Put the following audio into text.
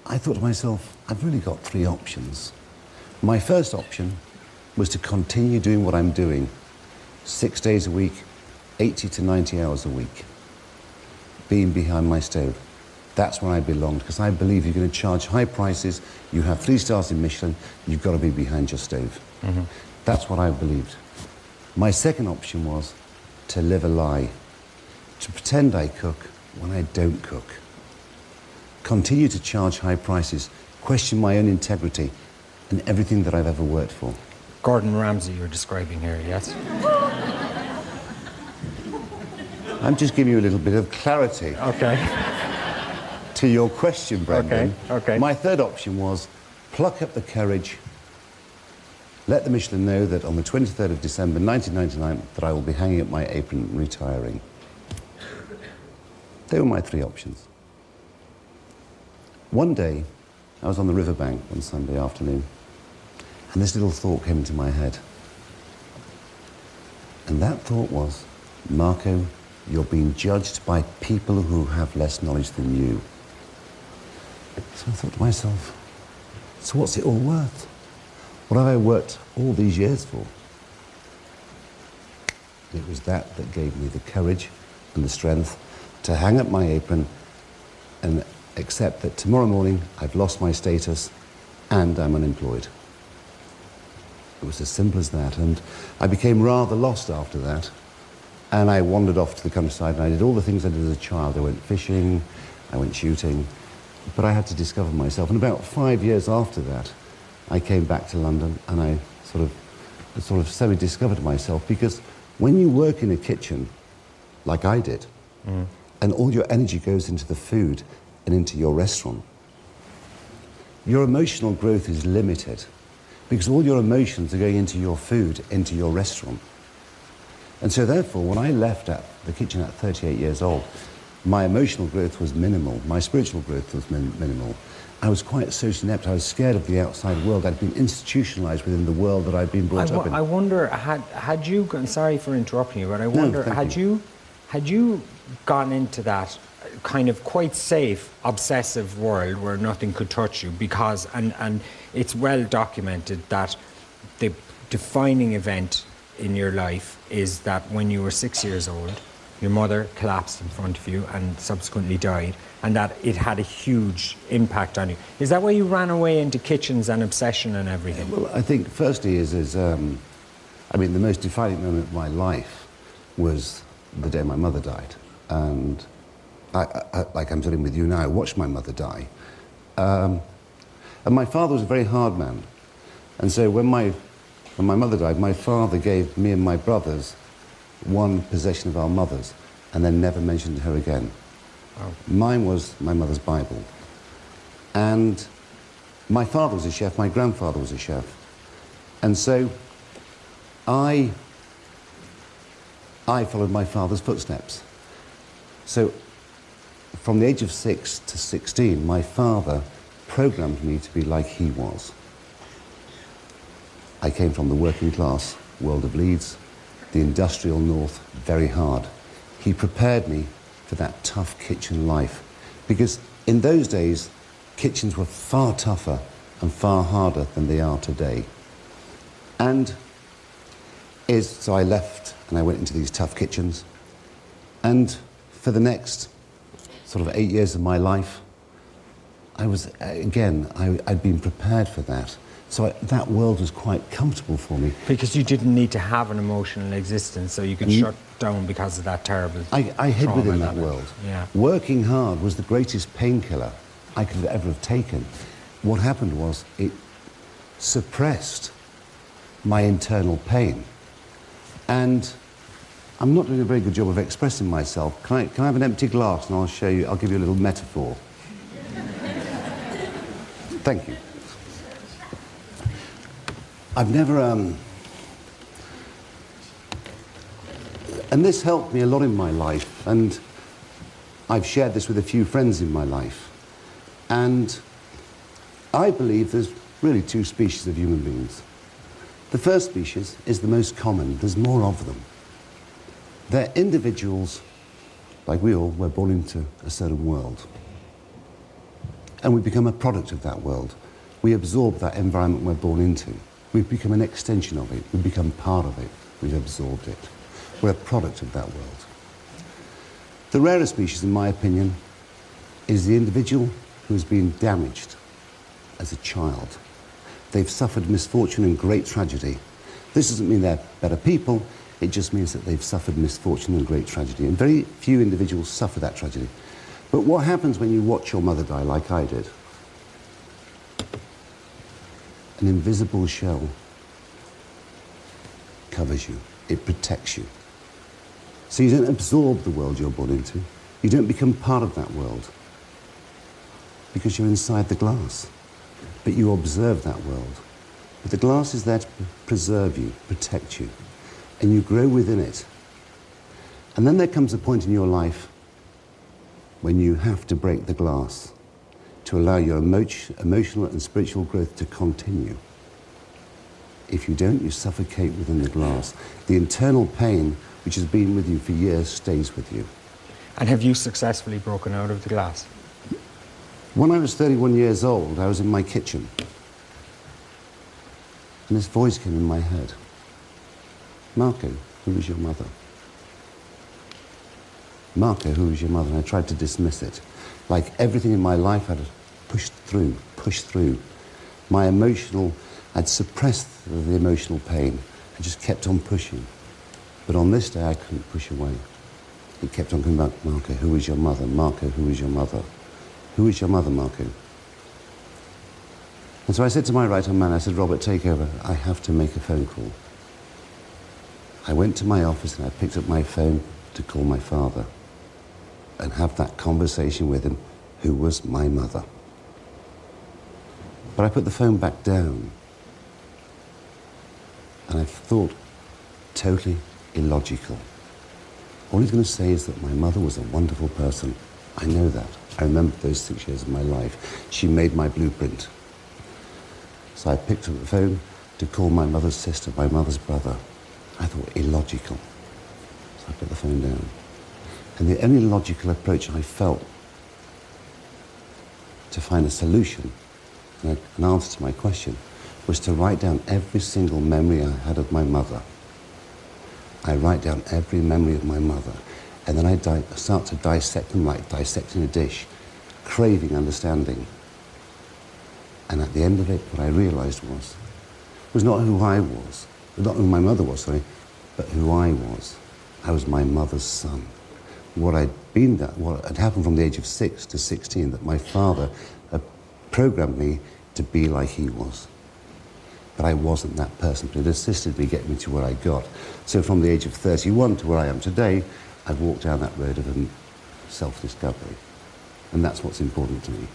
I thought to myself, I've really got three options. My first option was to continue doing what I'm doing, 6 days a week, 80 to 90 hours a week, being behind my stove. That's where I belonged, because I believe you're going to charge high prices, you have 3 stars in Michelin, you've got to be behind your stove. Mm-hmm. That's what I believed. My second option was to live a lie, to pretend I cook when I don't cook. Continue to charge high prices, question my own integrity and everything that I've ever worked for. Gordon Ramsay you're describing here, yes? I'm just giving you a little bit of clarity. Okay. To your question, Brendan. Okay. My third option was pluck up the courage, let the Michelin know that on the 23rd of December 1999 that I will be hanging up my apron and retiring. They were my three options. One day, I was on the riverbank one Sunday afternoon, and this little thought came into my head. And that thought was, Marco, you're being judged by people who have less knowledge than you. So I thought to myself, so what's it all worth? What have I worked all these years for? It was that gave me the courage and the strength to hang up my apron and accept that tomorrow morning I've lost my status and I'm unemployed. It was as simple as that, and I became rather lost after that, and I wandered off to the countryside and I did all the things I did as a child. I went fishing, I went shooting, but I had to discover myself, and about 5 years after that I came back to London and I sort of semi-discovered myself, because when you work in a kitchen like I did, and all your energy goes into the food and into your restaurant, your emotional growth is limited, because all your emotions are going into your food, into your restaurant. And so therefore, when I left at the kitchen at 38 years old, my emotional growth was minimal, my spiritual growth was minimal. I was quite socially inept, I was scared of the outside world. I'd been institutionalized within the world that I'd been brought up in. I wonder, had you, and sorry for interrupting you, but I wonder, had you gone into that kind of quite safe, obsessive world where nothing could touch you, because, and it's well documented that the defining event in your life is that when you were 6 years old, your mother collapsed in front of you and subsequently died, and that it had a huge impact on you. Is that why you ran away into kitchens and obsession and everything? Well, I think firstly I mean, the most defining moment of my life was the day my mother died. And I, like I'm sitting with you now, I watched my mother die. And my father was a very hard man. And so when my mother died, my father gave me and my brothers one possession of our mother's and then never mentioned her again. Oh. Mine was my mother's Bible. And my father was a chef, my grandfather was a chef. And so I followed my father's footsteps. So from the age of 6 to 16, my father programmed me to be like he was. I came from the working class world of Leeds, the industrial north, very hard. He prepared me for that tough kitchen life, because in those days, kitchens were far tougher and far harder than they are today. So I left and I went into these tough kitchens, and for the next sort of 8 years of my life, I was, again, I'd been prepared for that. So that world was quite comfortable for me. Because you didn't need to have an emotional existence, so you could shut down because of that terrible I hid within that world. Yeah. Working hard was the greatest painkiller I could ever have taken. What happened was it suppressed my internal pain. And I'm not doing a very good job of expressing myself. Can I have an empty glass and I'll give you a little metaphor. Thank you. I've never, and this helped me a lot in my life, and I've shared this with a few friends in my life. And I believe there's really two species of human beings. The first species is the most common, there's more of them. They're individuals, like we all, were born into a certain world. And we become a product of that world. We absorb that environment we're born into. We've become an extension of it. We've become part of it. We've absorbed it. We're a product of that world. The rarest species, in my opinion, is the individual who's been damaged as a child. They've suffered misfortune and great tragedy. This doesn't mean they're better people. It just means that they've suffered misfortune and great tragedy. And very few individuals suffer that tragedy. But what happens when you watch your mother die, like I did? An invisible shell covers you. It protects you. So you don't absorb the world you're born into. You don't become part of that world because you're inside the glass. But you observe that world. But the glass is there to preserve you, protect you, and you grow within it. And then there comes a point in your life when you have to break the glass to allow your emotional and spiritual growth to continue. If you don't, you suffocate within the glass. The internal pain, which has been with you for years, stays with you. And have you successfully broken out of the glass? When I was 31 years old, I was in my kitchen. And this voice came in my head. Marco, who is your mother? Marco, who is your mother? And I tried to dismiss it. Like everything in my life, I'd pushed through. I'd suppressed the emotional pain. I just kept on pushing. But on this day, I couldn't push away. It kept on coming back, Marco, who is your mother? Marco, who is your mother? Who is your mother, Marco? And so I said to my right-hand man, I said, Robert, take over. I have to make a phone call. I went to my office and I picked up my phone to call my father and have that conversation with him, who was my mother. But I put the phone back down and I thought, totally illogical. All he's going to say is that my mother was a wonderful person. I know that. I remember those 6 years of my life. She made my blueprint. So I picked up the phone to call my mother's sister, my mother's brother. I thought, illogical. So I put the phone down. And the only logical approach I felt to find a solution, and an answer to my question, was to write down every single memory I had of my mother. I write down every memory of my mother, and then I start to dissect them like dissecting a dish, craving understanding. And at the end of it, what I realized was not who I was, not who my mother was, sorry, but who I was. I was my mother's son. What had happened from the age of 6 to 16, that my father had programmed me to be like he was. But I wasn't that person, but it assisted me getting me to where I got. So from the age of 31 to where I am today, I've walked down that road of self-discovery. And that's what's important to me.